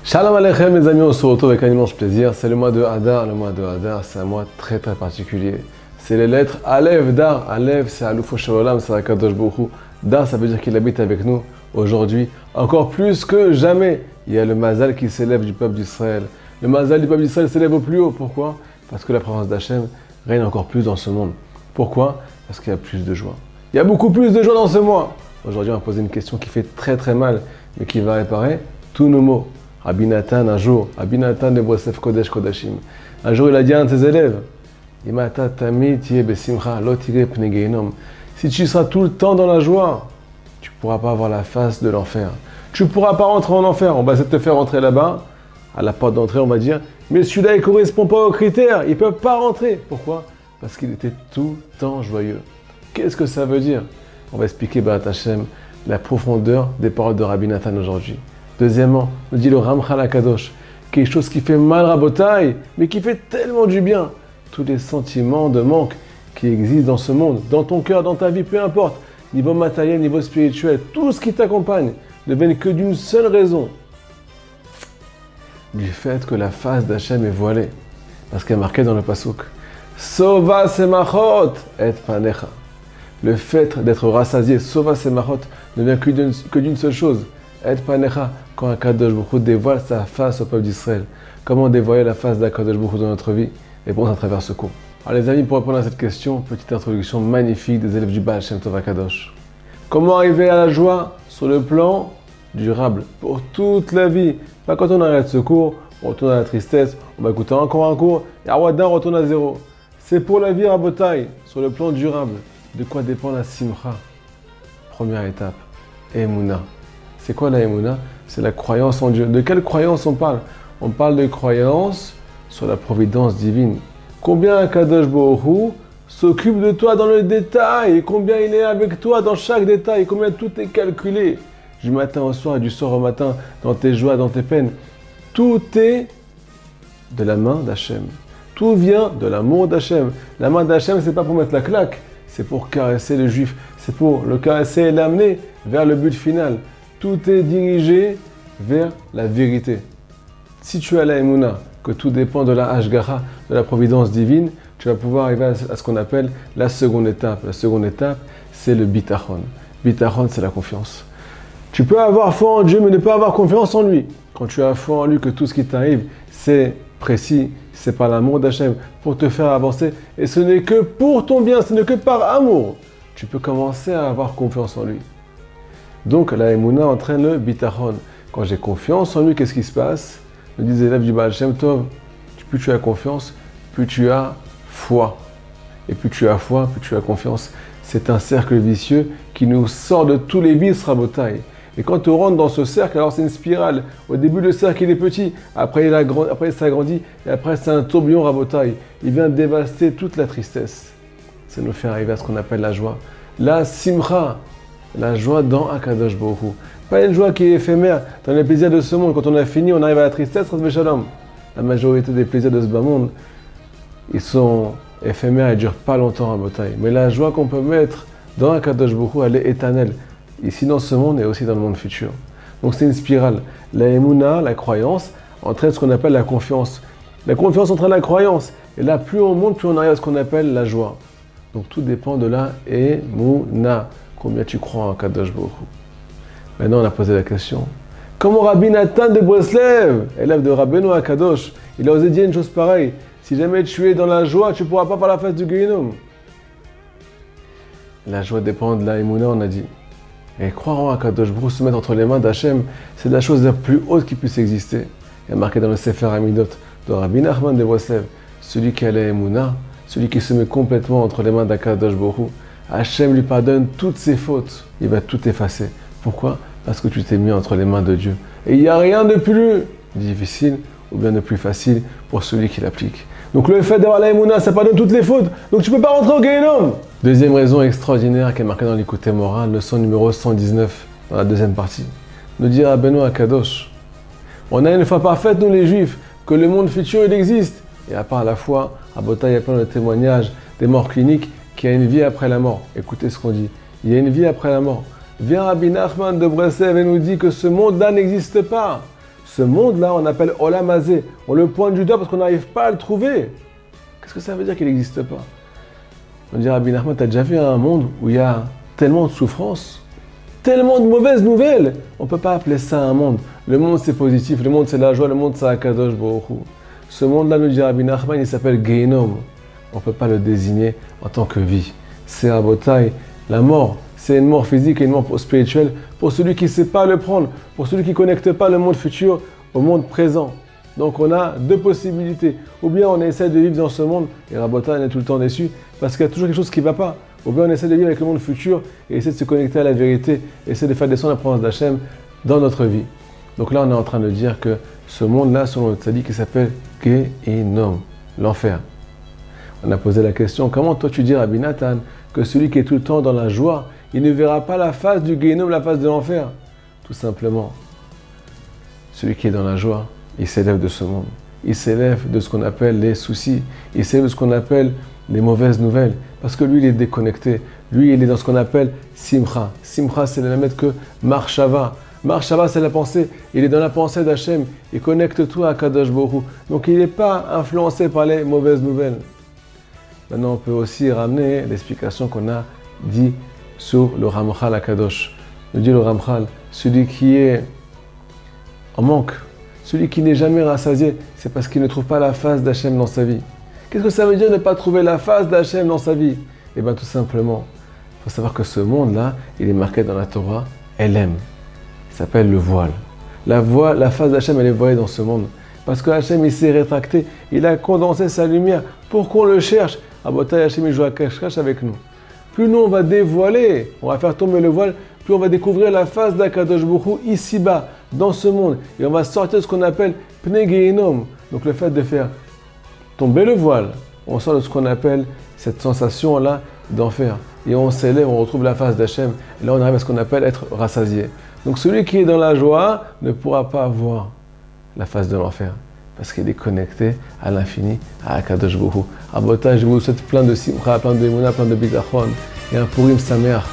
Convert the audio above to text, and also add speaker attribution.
Speaker 1: Shalom Aleichem mes amis, on se retrouve avec un immense plaisir. C'est le mois de Hadar. Le mois de Hadar, c'est un mois très particulier. C'est les lettres Aleph, Dar. Aleph, c'est Aloufo Shalolam, c'est Akadosh Baruch Hu. Dar, ça veut dire qu'il habite avec nous aujourd'hui. Encore plus que jamais, il y a le Mazal qui s'élève du peuple d'Israël. Le Mazal du peuple d'Israël s'élève au plus haut. Pourquoi? Parce que la présence d'Hachem règne encore plus dans ce monde. Pourquoi? Parce qu'il y a plus de joie. Il y a beaucoup plus de joie dans ce mois. Aujourd'hui, on va poser une question qui fait très mal, mais qui va réparer tous nos maux. Rabbi Nathan, un jour, Rabbi Nathan de Breslev Kodesh Kodashim, un jour il a dit à un de ses élèves, si tu seras tout le temps dans la joie, tu ne pourras pas avoir la face de l'enfer. Tu ne pourras pas rentrer en enfer. On va essayer de te faire rentrer là-bas, à la porte d'entrée, on va dire, mais celui-là, il ne correspond pas aux critères, il ne peut pas rentrer. Pourquoi? Parce qu'il était tout le temps joyeux. Qu'est-ce que ça veut dire? On va expliquer, B'at Hashem, la profondeur des paroles de Rabbi Nathan aujourd'hui. Deuxièmement, nous dit le Ramchal HaKadosh, quelque chose qui fait mal Rabotai, mais qui fait tellement du bien. Tous les sentiments de manque qui existent dans ce monde, dans ton cœur, dans ta vie, peu importe, niveau matériel, niveau spirituel, tout ce qui t'accompagne, ne viennent que d'une seule raison, du fait que la face d'Hachem est voilée. Parce qu'elle est marquée dans le Pasuk, Sova semachot et panecha. Le fait d'être rassasié, Sova semachot, ne vient que d'une seule chose, et panecha, quand Akadosh Baruch Hu dévoile sa face au peuple d'Israël. Comment dévoiler la face d'Akadosh Baruch Hu dans notre vie? Réponse à travers ce cours. Alors les amis, pour répondre à cette question, petite introduction magnifique des élèves du Baal Shem Tov HaKadosh. Comment arriver à la joie sur le plan durable, pour toute la vie? Pas quand on arrête ce cours, on retourne à la tristesse, on va écouter encore un cours, et à Wadan, on retourne à zéro. C'est pour la vie à Rabotai, sur le plan durable. De quoi dépend la Simcha? Première étape, Emouna. C'est quoi la Emouna? C'est la croyance en Dieu. De quelle croyance on parle? On parle de croyance sur la providence divine. Combien Akadosh Baruch Hu s'occupe de toi dans le détail, combien il est avec toi dans chaque détail, combien tout est calculé, du matin au soir et du soir au matin, dans tes joies, dans tes peines. Tout est de la main d'Hachem. Tout vient de l'amour d'Hachem. La main d'Hachem, c'est pas pour mettre la claque, c'est pour caresser le juif, c'est pour le caresser et l'amener vers le but final. Tout est dirigé vers la vérité. Si tu as la Emouna, que tout dépend de la Hashgacha, de la providence divine, tu vas pouvoir arriver à ce qu'on appelle la seconde étape. La seconde étape, c'est le bitachon. Bitachon, c'est la confiance. Tu peux avoir foi en Dieu, mais ne pas avoir confiance en lui. Quand tu as foi en lui, que tout ce qui t'arrive, c'est précis, c'est par l'amour d'Hachem, pour te faire avancer, et ce n'est que pour ton bien, ce n'est que par amour. Tu peux commencer à avoir confiance en lui. Donc la Emouna entraîne le bitachon. Quand j'ai confiance en lui, qu'est-ce qui se passe? Nous disent les élèves du Baal Shem Tov, plus tu as confiance, plus tu as foi. Et plus tu as foi, plus tu as confiance. C'est un cercle vicieux qui nous sort de tous les vices Rabotai. Et quand on rentre dans ce cercle, alors c'est une spirale. Au début, le cercle il est petit, après il s'agrandit, et après c'est un tourbillon Rabotai. Il vient dévaster toute la tristesse. Ça nous fait arriver à ce qu'on appelle la joie. La simcha. La joie dans Akadosh Baruch Hu. Pas une joie qui est éphémère, dans les plaisirs de ce monde. Quand on a fini, on arrive à la tristesse, la majorité des plaisirs de ce bas monde, ils sont éphémères et ne durent pas longtemps à Botaï. Mais la joie qu'on peut mettre dans Akadosh Baruch Hu, elle est éternelle. Ici dans ce monde et aussi dans le monde futur. Donc c'est une spirale. La Emouna, la croyance, entraîne ce qu'on appelle la confiance. La confiance entraîne la croyance. Et là, plus on monte, plus on arrive à ce qu'on appelle la joie. Donc tout dépend de la Emouna. Combien tu crois en Akadosh Baruch Hu? Maintenant, on a posé la question. Comment Rabbi Nathan de Breslev, élève de Rabbeinu HaKadosh, il a osé dire une chose pareille? Si jamais tu es dans la joie, tu ne pourras pas faire la fête du Gehinom. La joie dépend de la Emouna, on a dit. Et croire en Akadosh Baruch Hu, se mettre entre les mains d'Hachem, c'est la chose la plus haute qui puisse exister. Il y a marqué dans le Sefer Hamidot de Rabbi Nachman de Breslev, celui qui a la Emouna, celui qui se met complètement entre les mains d'Akadosh Baruch Hu, Hachem lui pardonne toutes ses fautes. Il va tout effacer. Pourquoi? Parce que tu t'es mis entre les mains de Dieu. Et il n'y a rien de plus difficile ou bien de plus facile pour celui qui l'applique. Donc le fait d'avoir la Emouna, ça pardonne toutes les fautes. Donc tu ne peux pas rentrer au Gehinom. Deuxième raison extraordinaire qui est marquée dans l'Écoute Moral, leçon numéro 119, dans la deuxième partie. Nous dire à Benoît Kadosh, on a une foi parfaite, nous les Juifs, que le monde futur il existe. Et à part la foi, à Botaï, il y a plein de témoignages des morts cliniques, qu'il y a une vie après la mort. Écoutez ce qu'on dit. Il y a une vie après la mort. Vient Rabbi Nachman de Breslev et nous dit que ce monde-là n'existe pas. Ce monde-là, on appelle Olam Hazé. On le pointe du doigt parce qu'on n'arrive pas à le trouver. Qu'est-ce que ça veut dire qu'il n'existe pas? On dirait, Rabbi Nachman, tu as déjà vu un monde où il y a tellement de souffrance, tellement de mauvaises nouvelles? On ne peut pas appeler ça un monde. Le monde, c'est positif. Le monde, c'est la joie. Le monde, c'est Akadosh Baruch Hu. Ce monde-là, nous dit Rabbi Nachman, il s'appelle Gehinom. On ne peut pas le désigner en tant que vie. C'est Rabotai, la mort. C'est une mort physique et une mort spirituelle pour celui qui ne sait pas le prendre, pour celui qui ne connecte pas le monde futur au monde présent. Donc on a deux possibilités. Ou bien on essaie de vivre dans ce monde, et Rabotai, on est tout le temps déçu, parce qu'il y a toujours quelque chose qui ne va pas. Ou bien on essaie de vivre avec le monde futur et essaie de se connecter à la vérité, essaie de faire descendre la présence d'Hachem dans notre vie. Donc là on est en train de dire que ce monde-là, selon le tzaddik, qui s'appelle Gehinom, l'enfer. On a posé la question, comment toi tu dis, Rabbi Nathan, que celui qui est tout le temps dans la joie, il ne verra pas la face du Gehinom, la face de l'enfer? Tout simplement, celui qui est dans la joie, il s'élève de ce monde. Il s'élève de ce qu'on appelle les soucis. Il s'élève de ce qu'on appelle les mauvaises nouvelles. Parce que lui, il est déconnecté. Lui, il est dans ce qu'on appelle Simcha. Simcha, c'est la même que Marshava. Marshava, c'est la pensée. Il est dans la pensée d'Hachem. Il connecte tout à Kadosh Baruch Hu. Donc, il n'est pas influencé par les mauvaises nouvelles. Maintenant, on peut aussi ramener l'explication qu'on a dit sur le Ramchal Akadosh. Nous dit le Ramchal, celui qui est en manque, celui qui n'est jamais rassasié, c'est parce qu'il ne trouve pas la face d'Hachem dans sa vie. Qu'est-ce que ça veut dire ne pas trouver la face d'Hachem dans sa vie? Eh bien tout simplement, il faut savoir que ce monde-là, il est marqué dans la Torah, Elem. Il s'appelle le voile. La face d'Hachem, elle est voilée dans ce monde. Parce que Hachem, il s'est rétracté, il a condensé sa lumière pour qu'on le cherche. Abotai Hachem, il joue à cache-cache avec nous. Plus nous on va dévoiler, on va faire tomber le voile, plus on va découvrir la face d'Akadosh Baruch Hu ici-bas, dans ce monde. Et on va sortir de ce qu'on appelle Pnei Gehinom. Donc le fait de faire tomber le voile, on sort de ce qu'on appelle cette sensation-là d'enfer. Et on s'élève, on retrouve la face d'Hachem. Et là on arrive à ce qu'on appelle être rassasié. Donc celui qui est dans la joie ne pourra pas voir la face de l'enfer. Parce qu'il est connecté à l'infini, à Akadosh Baruch Hu. Rabotai, je vous souhaite plein de simcha, plein de émouna, plein de bitachon. Et un Purim Sameach.